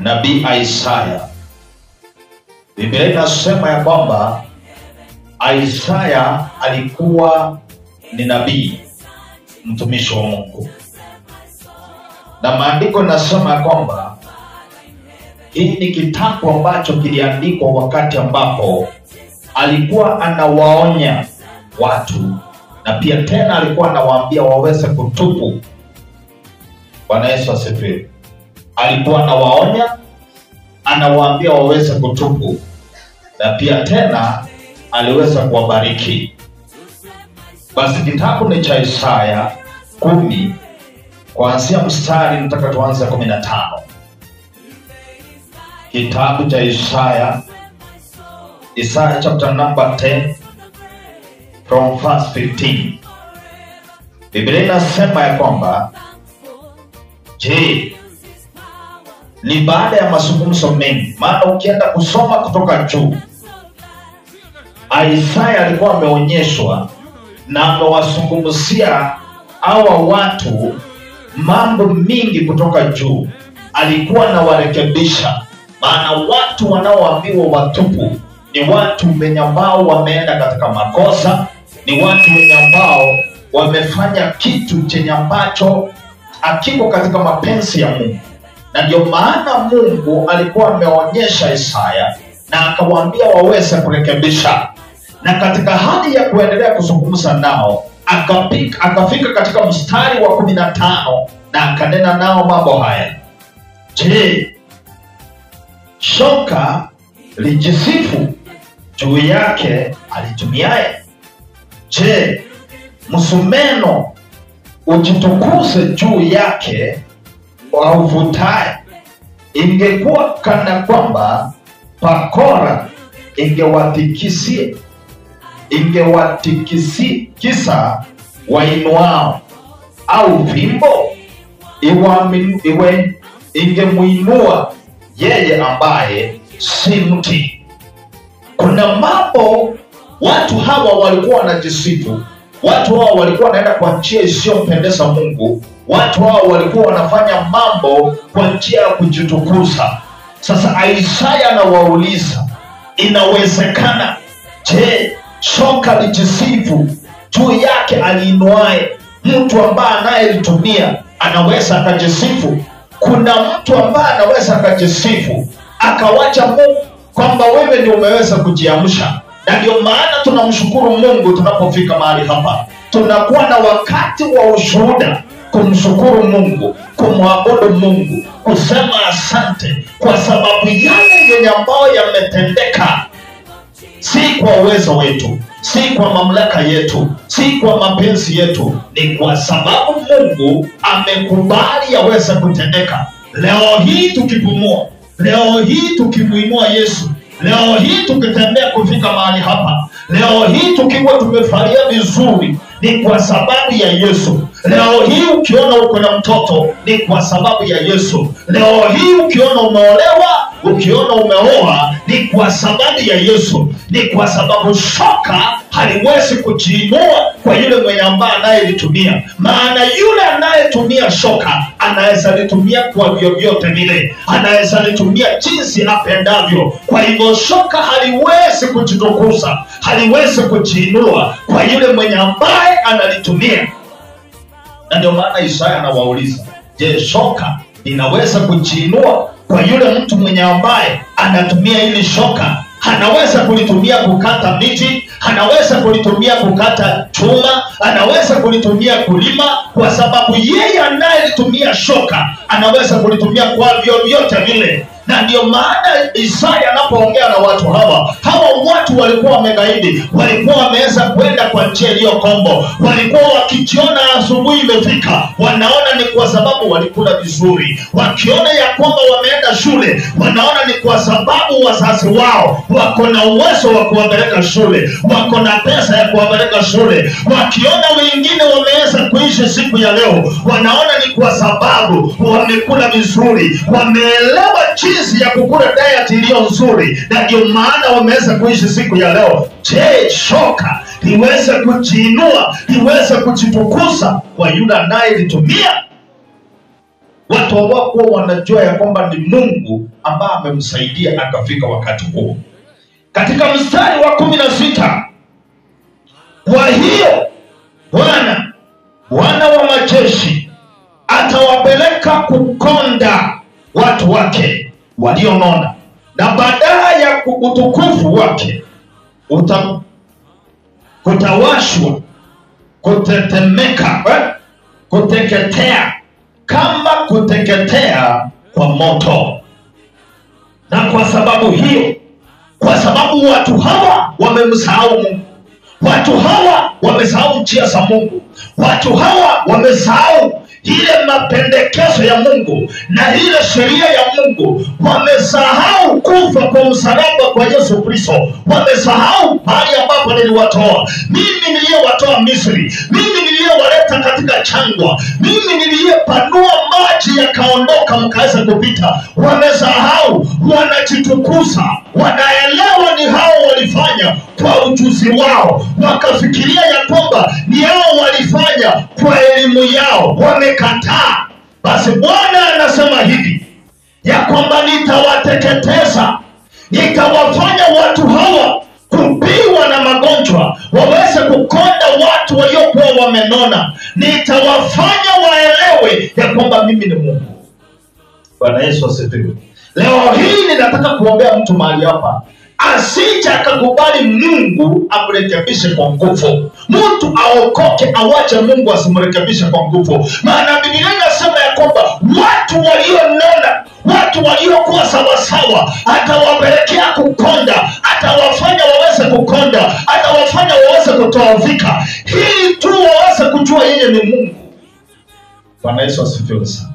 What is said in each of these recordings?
nabii Isaya. Biblia inasema ya kwamba Isaya alikuwa ni nabii, mtumishi wa Mungu. Na maandiko yanasema ya kwamba hii ni kitabu ambacho kiliandikwa wakati ambapo alikuwa anawaonya watu, na pia tena alikuwa anawaambia waweze kutubu. Bwana Yesu asifiwe. Alikuwa anawaonya, anawaambia waweze kutubu, na pia tena aliweza kuwabariki. Basi kitabu ni cha Isaya 10 kuanzia mstari nataka tuanze 15. Kitabu cha Isaya chapter number 10 from verse 15. Biblia inasema ya kwamba, je, ni baada ya mazungumzo mengi. Maana ukienda kusoma kutoka juu, Isaya alikuwa ameonyeshwa na amewazungumzia hawa watu mambo mingi kutoka juu. Alikuwa anawarekebisha, maana watu wanaoambiwa watubu ni watu wenye ambao wameenda katika makosa, ni watu wenye ambao wamefanya kitu chenye ambacho hakiko katika mapenzi ya Mungu. Na ndio maana Mungu alikuwa ameonyesha Isaya na akawaambia waweze kurekebisha. Na katika hali ya kuendelea kuzungumza nao, akafika katika mstari wa 15 na akanena nao mambo haya. Je, shoka lijisifu juu yake alitumiaye? Je, msumeno ujitukuze juu yake wauvutaye? Ingekuwa kana kwamba pakora ingewatikisa wainuao, au fimbo ingemuinua yeye ambaye si mti. Kuna mambo watu hawa walikuwa wanajisifu, watu hawa walikuwa wanaenda kwa njia isiyompendeza Mungu, watu hawa walikuwa wanafanya mambo kwa njia ya kujitukuza. Sasa Isaya anawauliza, inawezekana? Je, shoka lijisifu juu yake aliinuaye? Mtu ambaye anayelitumia anaweza akajisifu? Kuna mtu ambaye anaweza akajisifu akawacha Mungu kwamba wewe ndio umeweza kujiamsha? Na ndio maana tunamshukuru Mungu tunapofika mahali hapa. Tunakuwa na wakati wa ushuhuda, kumshukuru Mungu, kumwabudu Mungu, kusema asante kwa sababu yale yenye ambayo yametendeka, si kwa uwezo wetu, si kwa mamlaka yetu, si kwa mapenzi yetu, ni kwa sababu Mungu amekubali yaweze kutendeka. Leo hii tukipumua, leo hii tukimuinua Yesu, leo hii tukitembea kufika mahali hapa, leo hii tukiwa tumefalia vizuri, ni kwa sababu ya Yesu. Leo hii ukiona uko na mtoto, ni kwa sababu ya Yesu. Leo hii ukiona umeolewa, ukiona umeoa, ni kwa sababu ya Yesu. Ni kwa sababu shoka haliwezi kujiinua kwa yule mwenye ambaye anayelitumia. Maana yule anayetumia shoka anaweza litumia kwa vyovyote vile, anaweza litumia jinsi apendavyo. Kwa hivyo shoka haliwezi kujitukuza, haliwezi kujiinua kwa yule mwenye ambaye analitumia. Na ndio maana Isaya anawauliza, je, shoka inaweza kujiinua kwa yule mtu mwenye ambaye anatumia hili shoka? Anaweza kulitumia kukata miti, anaweza kulitumia kukata chuma, anaweza kulitumia kulima, kwa sababu yeye anayelitumia shoka anaweza kulitumia kwa vyovyote vile. Na ndio maana Isaya anapoongea na watu hawa watu walikuwa wamegaidi, walikuwa wameweza kwenda kwa njia iliyo kombo. Walikuwa wakijiona asubuhi imefika, wanaona ni kwa sababu walikula vizuri. Wakiona ya kwamba wameenda shule, wanaona ni kwa sababu wazazi wao wako na uwezo wa kuwapeleka shule, wako na pesa ya kuwapeleka shule. Wakiona wengine wameweza kuishi siku ya leo, wanaona ni kwa sababu wamekula vizuri, wameelewa jinsi ya kukula diet iliyo nzuri, na ndio maana wameweza kuishi siku ya leo. Je, shoka liweze kujiinua, liweze kujitukuza kwa yule anayelitumia? Watu hawakuwa wanajua ya kwamba ni Mungu ambaye amemsaidia akafika wakati huo. Katika mstari wa 16, kwa hiyo Bwana wa majeshi atawapeleka kukonda watu wake walionona, na badala ya utukufu wake kutawashwa, kutetemeka, kuteketea kama kuteketea kwa moto. Na kwa sababu hiyo, kwa sababu watu hawa wamemsahau Mungu, watu hawa wamesahau njia za Mungu, watu hawa wamesahau ile mapendekezo ya Mungu na ile sheria ya Mungu, wamesahau kufa kwa msalaba kwa Yesu Kristo, wamesahau mahali ambapo niliwatoa mimi, niliyewatoa Misri, mimi niliyewaleta katika jangwa, mimi niliyepanua maji yakaondoka mkaweza kupita. Wamesahau, wanajitukuza, wanaelewa ni hao walifanya kwa ujuzi wao, wakafikiria ya kwamba ni hao walifanya kwa elimu yao, wamekataa. Basi Bwana anasema hivi ya kwamba nitawateketeza, nitawafanya watu hawa kupiwa na magonjwa, waweze kukonda watu waliokuwa wamenona. Nitawafanya waelewe ya kwamba mimi ni Mungu. Bwana Yesu asifiwe. Leo hii ninataka kuombea mtu mahali hapa, asije akakubali Mungu amrekebishe kwa nguvu. Mtu aokoke, awache Mungu asimrekebishe kwa nguvu. Maana Biblia inasema ya kwamba watu walionona, watu waliokuwa sawasawa, atawapelekea kukonda, atawafanya waweze kukonda, atawafanya waweze kutoavika, ili tu waweze kujua yeye ni Mungu. Bwana Yesu asifiwe sana.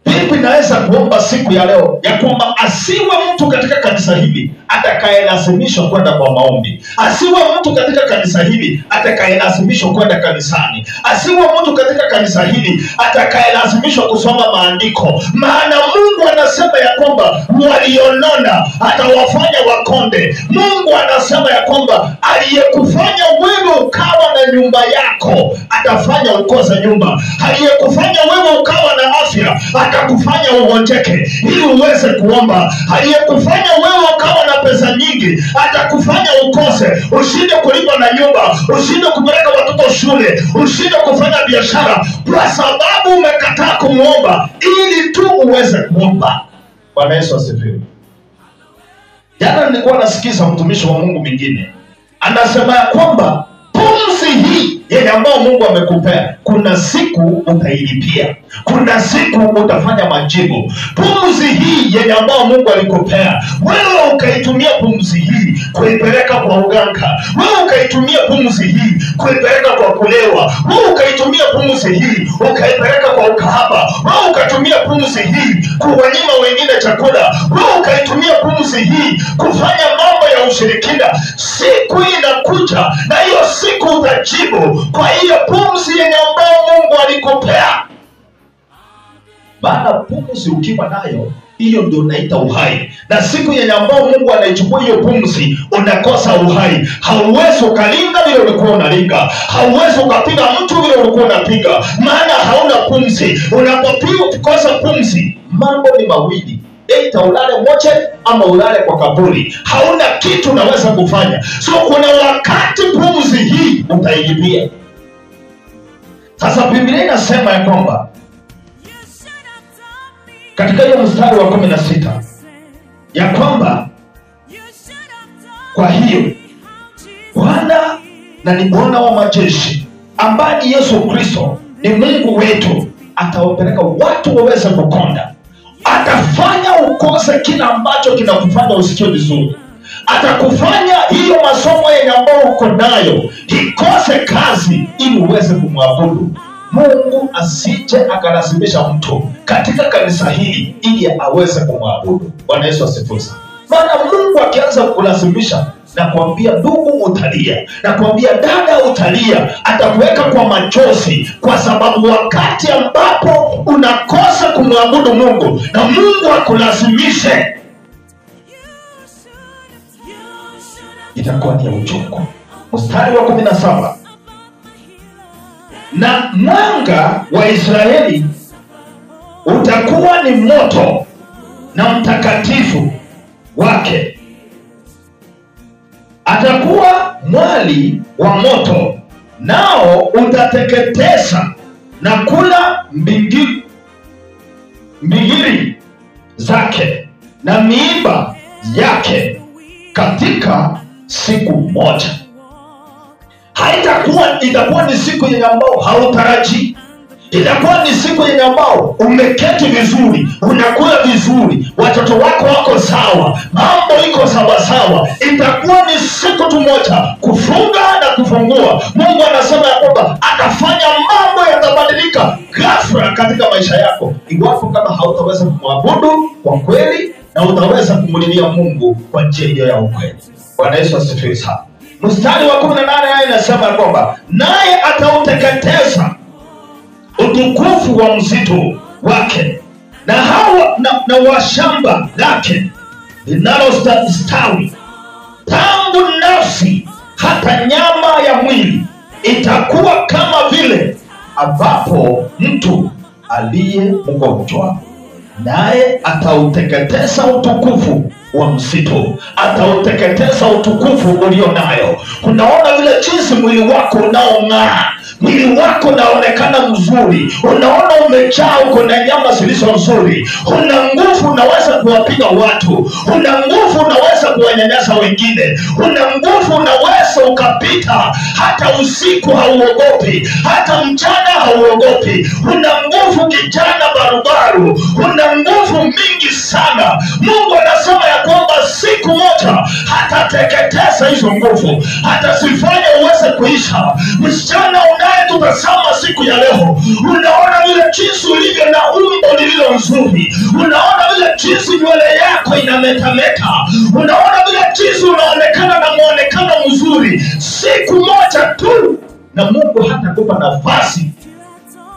Vipi naweza kuomba siku ya leo ya kwamba asiwe mtu katika kanisa hili atakayelazimishwa kwenda kwa maombi, asiwe mtu katika kanisa hili atakayelazimishwa kwenda kanisani, asiwe mtu katika kanisa hili atakayelazimishwa kusoma maandiko. Maana Mungu anasema ya kwamba walionona atawafanya wakonde. Mungu anasema ya kwamba aliyekufanya wewe ukawa na nyumba yako atafanya ukose nyumba, aliyekufanya wewe ukawa na afya atakufanya uonjeke ili uweze kuomba, aliyekufanya wewe ukawa na pesa nyingi atakufanya ukose, ushinde kulipa na nyumba, ushinde kupeleka watoto shule, ushinde kufanya biashara, kwa sababu umekataa kumuomba ili tu uweze kuomba. Bwana Yesu asifiwe. Jana nilikuwa nasikiza mtumishi wa Mungu mwingine anasema ya kwamba pumzi hii yenye ambao Mungu amekupea, kuna siku utailipia, kuna siku utafanya majibu. Pumzi hii yenye ambao Mungu alikupea, wewe ukaitumia pumzi hii kuipeleka kwa uganga, wewe ukaitumia pumzi hii kuipeleka kwa kulewa, wewe ukaitumia pumzi hii ukaipeleka kwa ukahaba, wewe ukaitumia pumzi hii kuwanyima wengine chakula, wewe ukaitumia pumzi hii kufanya mambo ya ushirikina. Siku inakuja na hiyo siku utajibu kwa hiyo pumzi yenye ambao Mungu alikupea. Maana pumzi ukiwa nayo, hiyo ndio unaita uhai. Na siku yenye ambao Mungu anaichukua hiyo pumzi, unakosa uhai. Hauwezi ukalinga vile ulikuwa unalinga, hauwezi ukapiga mtu vile ulikuwa unapiga, maana hauna pumzi. Unapokosa pumzi, mambo ni mawili: aidha ulale moche ama ulale kwa kaburi. Hauna kitu unaweza kufanya. So kuna wakati pumzi hii utailipia. Sasa Biblia inasema ya kwamba katika hiyo mstari wa 16 ya kwamba kwa hiyo Bwana na ni Bwana wa majeshi ambaye ni Yesu Kristo, ni Mungu wetu, atawapeleka watu waweze kukonda. Atafanya ukose kila ambacho kinakufanya usikie vizuri. Atakufanya hiyo masomo yenye ambao uko nayo ikose kazi ili uweze kumwabudu Mungu. Asije akalazimisha mtu katika kanisa hili ili aweze kumwabudu. Bwana Yesu asifiwe. Maana Mungu akianza kulazimisha, na kuambia ndugu utalia, na kuambia dada utalia, atakuweka kwa machozi, kwa sababu wakati ambapo unakosa kumwabudu Mungu na Mungu akulazimishe, itakuwa ni uchungu. Mstari wa 17, na mwanga wa Israeli utakuwa ni moto na mtakatifu wake. Atakuwa mwali wa moto, nao utateketeza na kula mbigiri zake na miiba yake katika siku moja. Itakuwa ni siku yenye ambao hautarajii. Itakuwa ni siku yenye ambao umeketi vizuri, unakula vizuri, watoto wako wako sawa, mambo iko sawa sawa. Itakuwa ni siku tu moja kufunga na kufungua. Mungu anasema ya kwamba atafanya mambo yatabadilika ghafla katika maisha yako, iwapo kama hautaweza kumwabudu kwa kweli na utaweza kumulilia Mungu kwa njia hiyo ya ukweli. Bwana Yesu asifiwe sana. Mstari wa 18 naye inasema ya kwamba naye atauteketeza utukufu wa msitu wake na wa shamba lake linalostawi, tangu nafsi hata nyama ya mwili. Itakuwa kama vile ambapo mtu aliye mgonjwa, naye atauteketeza utukufu wa msitu, atauteketeza utukufu ulio nayo. Unaona vile jinsi mwili wako unaong'aa, mwili wako unaonekana mzuri, unaona umejaa, uko na nyama zilizo nzuri, una nguvu, unaweza kuwapiga watu, una nguvu, unaweza kuwanyanyasa wengine, una nguvu, unaweza ukapita hata usiku hauogopi, hata mchana hauogopi, una nguvu kijana barubaru, una nguvu mingi sana. Mungu anasema ya kwamba siku moja hatateketeza hizo nguvu, hatazifanya uweze kuisha. Msichana unayetutazama siku ya leo, unaona vile jinsi ulivyo na umbo lililo nzuri, unaona vile jinsi nywele yako inametameta, unaona vile jinsi unaonekana na muonekano mzuri. Siku moja tu na Mungu hatakupa nafasi,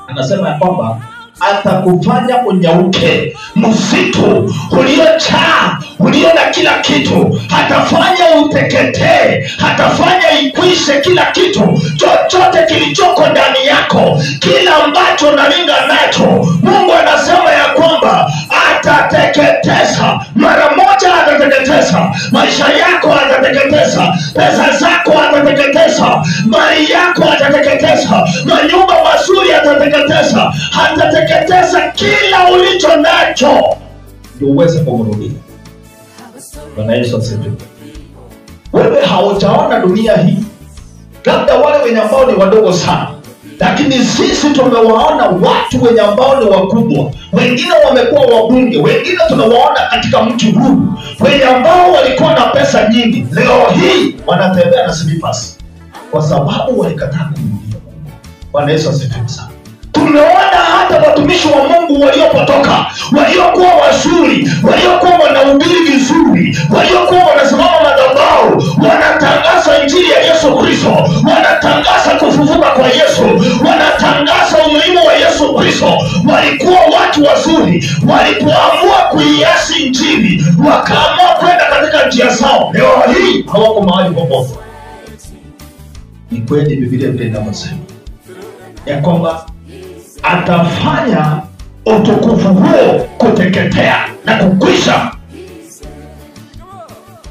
anasema ya kwamba atakufanya unyauke. Msitu uliojaa, ulio na kila kitu, hatafanya uteketee, hatafanya ikwishe kila kitu. Chochote kilichoko ndani yako, kila ambacho unalinga nacho, Mungu anasema ya kwamba atateketeza. Mara moja atateketeza maisha yako, atateketeza pesa zako, atateketeza mali yako, atateketeza manyumba mazuri, atateketeza, atateketeza kila ulicho nacho ndio uweze kumrudia. Bwana Yesu asifiwe. Wewe haujaona dunia hii, labda wale wenye ambao ni wadogo sana, lakini sisi tumewaona watu wenye ambao ni wakubwa. Wengine wamekuwa wabunge, wengine tunawaona katika mji huu, wenye ambao walikuwa na pesa nyingi, leo hii wanatembea na slippers kwa sababu walikataa kumrudia Mungu. Bwana Yesu asifiwe sana. Tumeona hata watumishi wa Mungu waliopotoka, waliokuwa wazuri, waliokuwa wanahubiri vizuri, waliokuwa wanasimama madhabahu, wanatangaza injili ya Yesu Kristo, wanatangaza kufufuka kwa Yesu, wanatangaza umuhimu wa Yesu Kristo. Walikuwa watu wazuri, walipoamua kuiasi injili, wakaamua kwenda katika njia zao, leo hii hawako mahali popote. Ni kweli Biblia vile inavyosema ya kwamba atafanya utukufu huo kuteketea na kukwisha.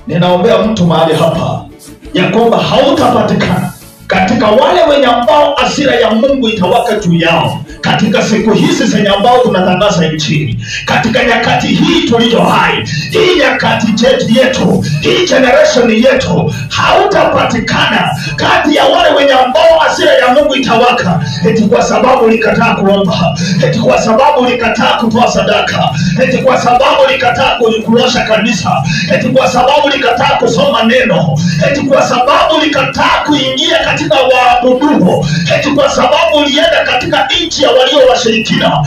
Ninaombea mtu mahali hapa ya kwamba hautapatikana katika wale wenye ambao hasira ya Mungu itawaka juu yao katika siku hizi zenye ambao tunatangaza injili, katika nyakati hii tuliyo hai, hii nyakati yetu, hii generation yetu. Hautapatikana kati ya wale wenye ambao hasira ya Mungu itawaka, eti kwa sababu ulikataa kuomba, eti kwa sababu ulikataa kutoa sadaka, eti kwa sababu ulikataa kuosha kanisa, eti kwa sababu ulikataa kusoma neno, eti kwa sababu ulikataa kuingia katika waabudu, eti kwa sababu ulienda katika nchi ya walio washirikina.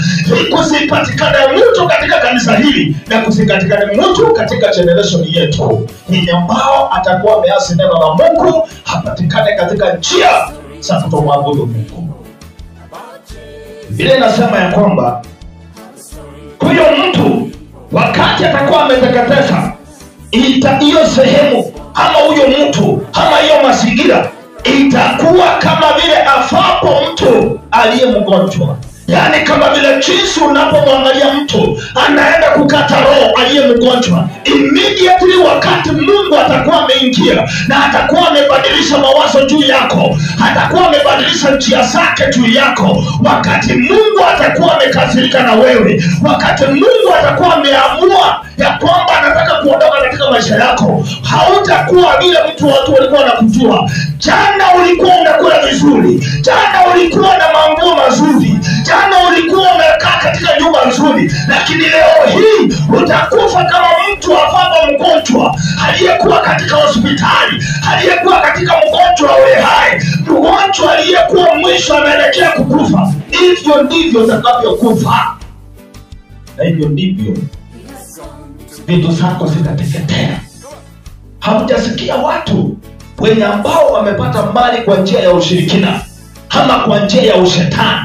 Kusipatikane mtu katika kanisa hili na kusipatikane mtu katika generation yetu yenye ambao atakuwa ameasi neno la Mungu, hapatikane katika njia za kutomwabudu Mungu. Biblia inasema ya kwamba huyo mtu wakati atakuwa ameteketeza hiyo sehemu, ama huyo mtu, ama hiyo mazingira, itakuwa kama vile afapo mtu aliye mgonjwa. Yaani kama vile jinsi unapomwangalia mtu anaenda kukata roho aliye mgonjwa, immediately wakati Mungu atakuwa ameingia na atakuwa amebadilisha mawazo juu yako, atakuwa amebadilisha njia zake juu yako, wakati Mungu atakuwa amekasirika na wewe, wakati Mungu atakuwa ameamua ya kwamba anataka kuondoka katika maisha yako, hautakuwa vile mtu watu walikuwa wanakujua. Jana ulikuwa unakula vizuri, jana ulikuwa na manguo mazuri, jana ulikuwa umekaa katika nyumba nzuri, lakini leo hii utakufa kama mtu afaba mgonjwa aliyekuwa katika hospitali, aliyekuwa katika mgonjwa awe hai, mgonjwa aliyekuwa mwisho anaelekea kukufa. Hivyo ndivyo utakavyokufa, na hivyo ndivyo vitu zako zitateketea. Hamjasikia watu wenye ambao wamepata mali kwa njia ya ushirikina, ama kwa njia ya ushetani,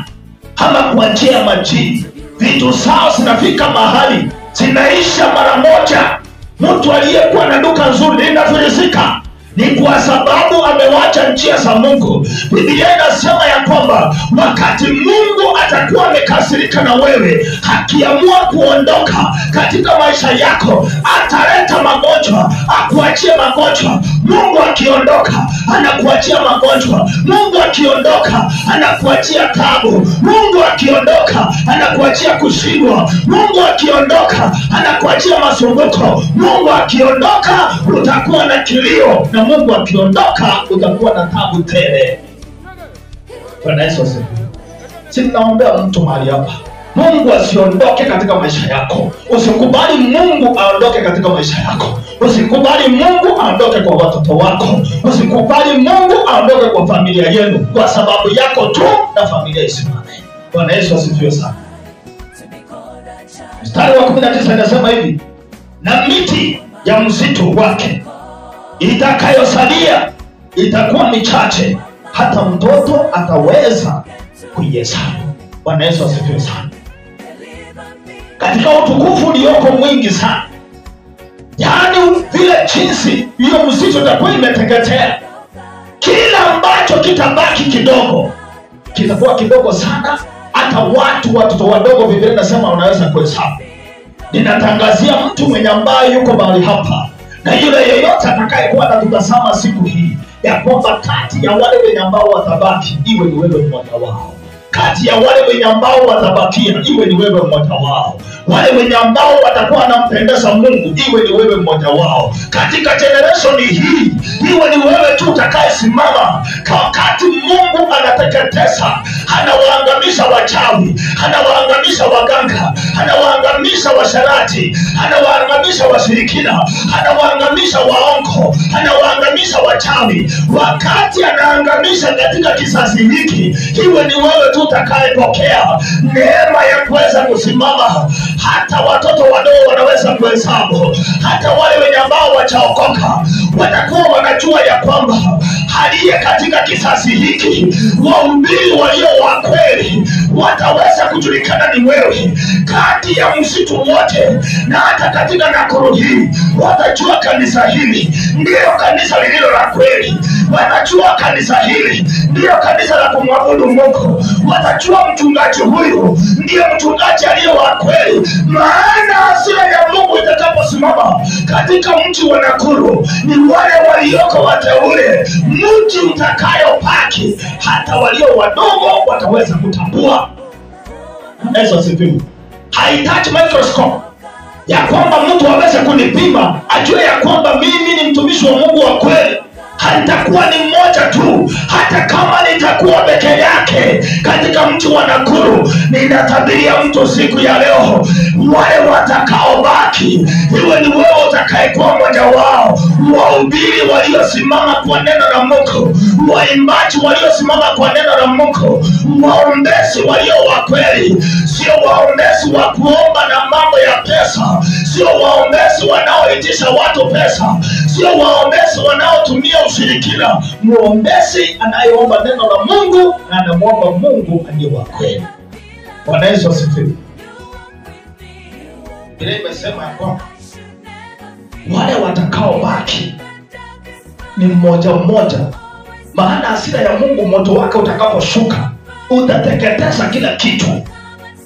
ama kwa njia ya majini, vitu zao zinafika mahali zinaisha mara moja. Mtu aliyekuwa na duka nzuri linafilisika, ni kwa sababu amewacha njia za Mungu. Biblia inasema ya kwamba wakati Mungu atakuwa amekasirika na wewe, akiamua kuondoka katika maisha yako, ataleta magonjwa, akuachie magonjwa. Mungu akiondoka anakuachia magonjwa, Mungu akiondoka anakuachia taabu, Mungu akiondoka anakuachia kushindwa, Mungu akiondoka anakuachia masumbuko, Mungu akiondoka utakuwa na kilio, na Mungu akiondoka utakuwa na taabu tele. Bwana Yesu asifiwe. Sinaombea mtu mahali hapa, Mungu asiondoke katika maisha yako. Usikubali Mungu aondoke katika maisha yako. Usikubali Mungu aondoke kwa watoto wako. Usikubali Mungu aondoke kwa familia yenu kwa sababu yako tu na familia isimame. Bwana Yesu asifiwe sana. Mstari wa 19 inasema hivi: na miti ya msitu wake itakayosalia itakuwa michache, hata mtoto ataweza kuihesabu. Bwana Yesu asifiwe sana. Katika utukufu ulioko mwingi sana, yaani vile jinsi hiyo msitu itakuwa imeteketea, kila ambacho kitabaki kidogo kitakuwa kidogo sana, hata watoto wadogo Biblia inasema wanaweza kuhesabu. Ninatangazia mtu mwenye ambaye yuko mahali hapa, na yule yeyote atakayekuwa anatutazama siku hii, ya kwamba kati ya wale wenye ambao watabaki, iwe ni wewe mmoja wao. Kati ya wale wenye ambao watabakia, iwe ni wewe mmoja wao. Wale wenye ambao watakuwa wanampendeza Mungu, iwe ni wewe mmoja wao. Katika generation hii, iwe ni wewe tu utakayesimama. Wakati Mungu anateketeza, anawaangamisha wachawi, anawaangamisha waganga, anawaangamisha washarati, anawaangamisha washirikina, anawaangamisha waongo, anawaangamisha wachawi. Wakati anaangamisha katika kizazi hiki, iwe ni wewe tu utakayepokea neema ya kuweza kusimama. Hata watoto wadogo wanaweza kuhesabu, hata wale wenye ambao wachaokoka watakuwa wanajua ya kwamba aliye katika kizazi hiki, wahubiri walio wa kweli wataweza kujulikana ni wewe. Kati ya msitu wote na hata katika Nakuru hii, watajua kanisa hili ndio kanisa lililo la kweli. Watajua kanisa hili ndio kanisa la kumwabudu Mungu. Watajua mchungaji huyu ndio mchungaji aliye wa kweli. Maana hasira ya Mungu itakaposimama katika mji wa Nakuru, ni wale walioko wateule. Mji utakayopaki, hata walio wadogo wataweza kutambua. Yesu asifiwe. Haitaji microscope ya kwamba mtu aweze kunipima ajue ya kwamba mimi ni mtumishi wa Mungu wa kweli. Haitakuwa ni mmoja tu, hata kama nitakuwa peke yake katika mji wa Nakuru. Ninatabiria mtu siku ya leo, wale watakaobaki, iwe ni wewe utakayekuwa mmoja wao. Wahubiri waliosimama kwa neno la Mungu, waimbaji waliosimama kwa neno la Mungu, waombezi walio wa kweli, sio waombezi wa kuomba na mambo ya pesa, sio waombezi wanaoitisha watu pesa, sio waombezi wanaotumia ushirikina. Muombezi anayeomba neno la Mungu na anamuomba Mungu aliye wa kweli. Bwana Yesu asifiwe. Biblia imesema kwamba wale watakaobaki ni mmoja mmoja, maana hasira ya Mungu moto wake utakaposhuka utateketeza kila kitu.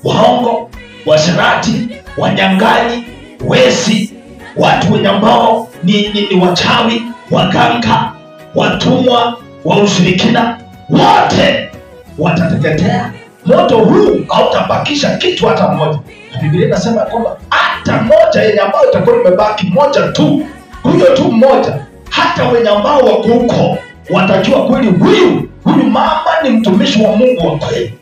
waongo, washerati, wanyang'anyi, wezi, watu wenye ambao ni wachawi, waganga, watumwa wa ushirikina, wote watateketea. Moto huu hautabakisha kitu hata mmoja. Biblia inasema kwamba hata moja yenye ambao itakuwa imebaki, moja tu, huyo tu mmoja, hata wenye ambao wako huko watajua kweli huyu mama ni mtumishi wa Mungu wa kweli,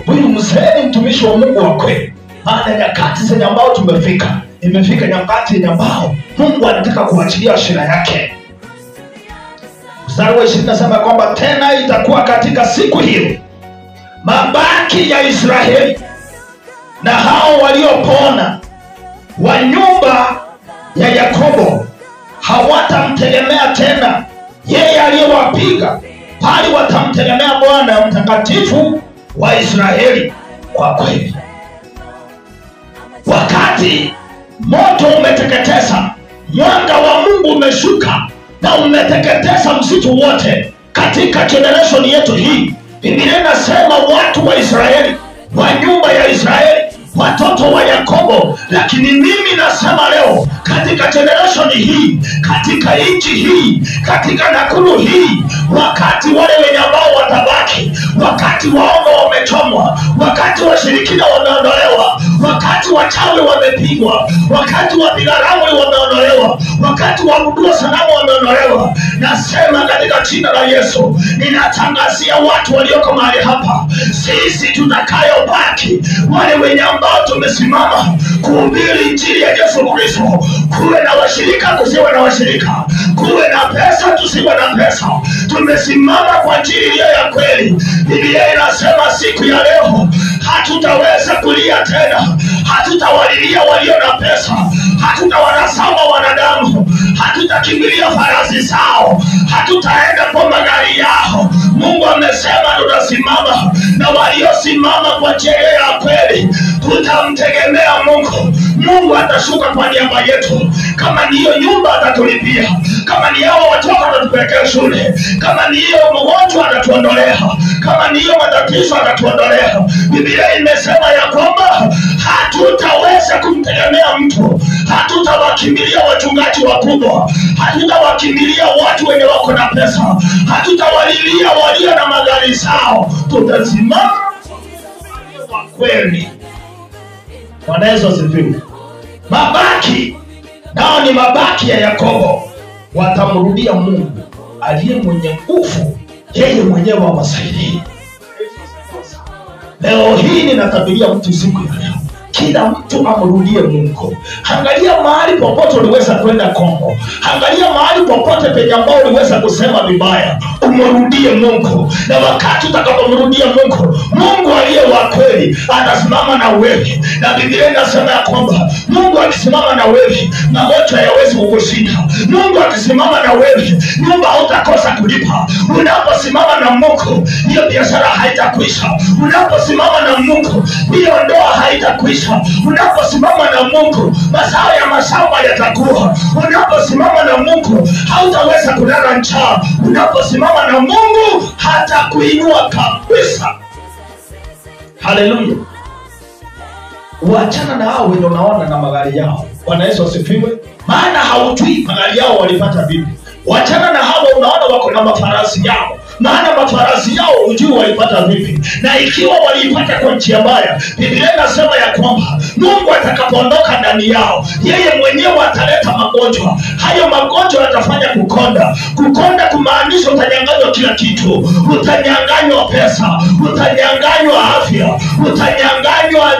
huyu mzee ni mtumishi wa Mungu wa kweli. Maana nyakati zenye ambao tumefika, imefika nyakati yenye ambao Mungu anataka kuachilia shira yake. Mstari wa 20 nasema kwamba tena itakuwa katika siku hiyo, mabaki ya Israeli na hao waliopona wa nyumba ya Yakobo hawatamtegemea tena yeye aliyewapiga, bali watamtegemea Bwana mtakatifu wa Israeli kwa kweli. Wakati moto umeteketeza, mwanga wa Mungu umeshuka na umeteketeza msitu wote katika generation yetu hii, Biblia inasema watu wa Israeli, wa nyumba ya Israeli, watoto wa Yakobo. Lakini mimi nasema leo, katika generation hii, katika nchi hii, katika Nakuru hii, wakati wale wenye ambao watabaki, wakati waongo wamechomwa, wakati washirikina wameondolewa, wakati wachawi wamepigwa, wakati wapiga ramli wameondolewa, wakati waabudu sanamu wameondolewa, nasema katika jina la Yesu, ninatangazia watu walioko mahali hapa, sisi tutakayobaki, wale wenye ambao tumesimama kuhubiri injili ya Yesu Kristo, kuwe na washirika kusiwe na washirika, kuwe na pesa tusiwe na pesa, tumesimama kwa injili iliyo ya kweli. Biblia inasema siku ya leo hatutaweza kulia tena, hatutawalilia walio na pesa, hatutawanasama wanadamu, hatutakimbilia farasi zao, hatutaenda kwa magari yao. Mungu amesema tutasimama, na waliosimama kwa njia ya kweli tutamtegemea Mungu. Mungu atashuka kwa niaba yetu. Kama ni hiyo nyumba atatulipia, kama ni hao watoto atatupelekea shule, kama ni hiyo mgonjwa atatuondolea, kama ni hiyo matatizo atatuondolea. Biblia imesema ya kwamba hatutaweza kumtegemea mtu, hatutawakimbilia wachungaji wakubwa, hatutawakimbilia watu wenye wako na pesa, hatutawalilia walio na magari zao. Tutasimama kwa kweli. Bwana Yesu asifiwe. Mabaki nao ni mabaki ya Yakobo, watamrudia Mungu aliye mwenye nguvu, yeye mwenyewe awasaidie. Leo hii ninatabiria mtu siku ya leo, kila mtu amrudie Mungu. Angalia mahali popote uliweza kwenda Kongo, angalia mahali popote penye ambao uliweza kusema vibaya, umrudie Mungu. Na wakati utakapomrudia Mungu, Mungu aliye wa kweli atasimama na wewe. Na Biblia inasema ya kwamba Mungu akisimama na wewe, magonjwa hayawezi kukushinda. Mungu akisimama na wewe, nyumba hautakosa kulipa. Unaposimama na Mungu, hiyo biashara haitakwisha. Unaposimama na Mungu, hiyo ndoa haitakwisha. Unaposimama na Mungu, mazao ya mashamba yatakuwa. Unaposimama na Mungu, hautaweza kulala njaa. Unaposimama na Mungu, hata kuinua kabisa. Haleluya. Waachana na hao wenye unaona na magari yao. Bwana Yesu asifiwe. Maana haujui magari yao walipata vipi. Waachana na hao unaona wako na mafarasi yao, maana mafarasi yao hujui walipata vipi. Na ikiwa walipata kwa njia mbaya, Biblia inasema ya kwamba Mungu atakapoondoka ndani yao, yeye mwenyewe ataleta magonjwa. Hayo magonjwa yatafanya kukonda. Kukonda kumaanisha utanyang'anywa kila kitu. Utanyang'anywa pesa, utanyang'anywa afya, utanyang'anywa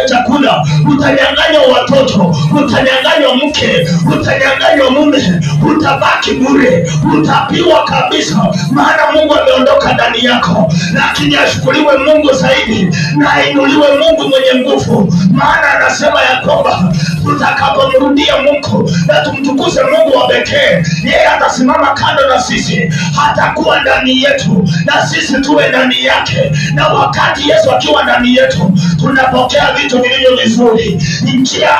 chakula, utanyang'anywa watoto, utanyang'anywa mke, utanyang'anywa mume, utabaki bure, utapiwa kabisa. Maana Mungu ameondoka ndani yako. Lakini ashukuriwe Mungu zaidi, na ainuliwe Mungu mwenye nguvu. Maana anasema ya kwamba tutakapomrudia Mungu na tumtukuze Mungu wa pekee, yeye atasimama kando na sisi, hatakuwa ndani yetu na sisi tuwe ndani yake. Na wakati Yesu akiwa ndani yetu, tunapokea vitu vilivyo vizuri. Njia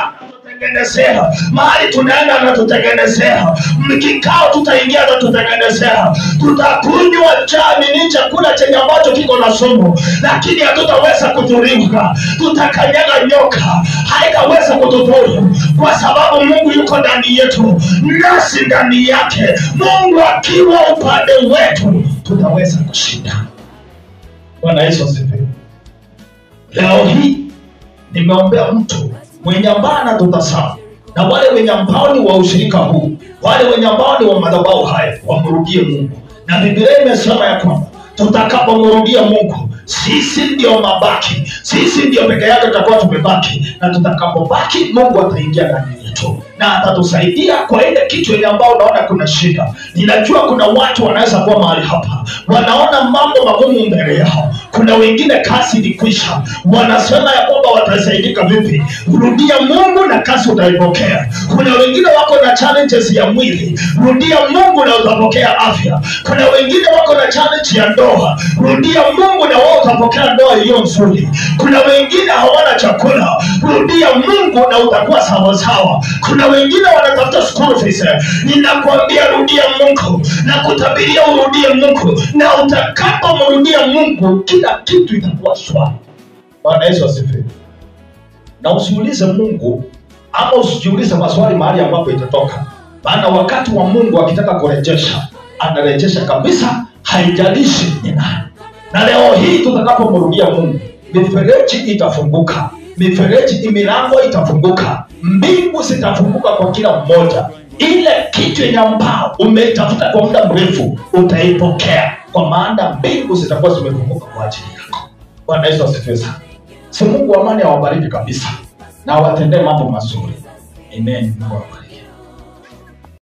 anatutengenezea. Mahali tunaenda anatutengenezea. Kikao tutaingia anatutengenezea. Tutakunywa ni chakula chenye ambacho kiko na sumu, lakini hatutaweza kudhurika. Tutakanyaga nyoka, haitaweza kutudhuru, kwa sababu Mungu yuko ndani yetu, nasi ndani yake. Mungu akiwa upande wetu, tutaweza kushinda. Bwana Yesu asifiwe. Leo hii nimeombea mtu mwenye ambao anatutazama, na wale wenye ambao ni wa ushirika huu, wale wenye ambao ni wa madhabahu haya, wamrudie Mungu. Na Biblia imesema ya kwamba tutakapomrudia Mungu, sisi ndio mabaki, sisi ndio peke yake tutakuwa tumebaki, na tutakapobaki Mungu ataingia ndani yetu na atatusaidia kwa ile kitu ile ambao unaona kuna shida. Ninajua kuna watu wanaweza kuwa mahali hapa wanaona mambo magumu mbele yao. Kuna wengine kazi ilikwisha, wanasema ya kwamba watasaidika vipi. Rudia Mungu na kazi utaipokea. Kuna wengine wako na challenges ya mwili, rudia Mungu na utapokea afya. Kuna wengine wako na challenge ya ndoa, rudia Mungu na wao utapokea ndoa hiyo nzuri. Kuna wengine hawana chakula, rudia Mungu na utakuwa sawa sawa. Kuna wengine wanatafuta school fees, ninakwambia rudia Mungu na kutabiria urudie Mungu, na utakapomrudia Mungu kila kitu itakuwa shwari. Bwana Yesu asifiwe. Na usiulize Mungu ama usijiulize maswali mahali ambapo itatoka, maana wakati wa Mungu akitaka kurejesha, anarejesha kabisa, haijalishi ni nani. Na leo hii tutakapomrudia Mungu, mifereji itafunguka, mifereji milango itafunguka, mbingu zitafunguka kwa kila mmoja. Ile kitu yenye ambao umeitafuta kwa muda mrefu utaipokea, kwa maana mbingu zitakuwa zimefunguka kwa ajili yako. Bwana Yesu asifiwe sana. Si Mungu wa amani awabariki kabisa na awatendee mambo mazuri. Amen.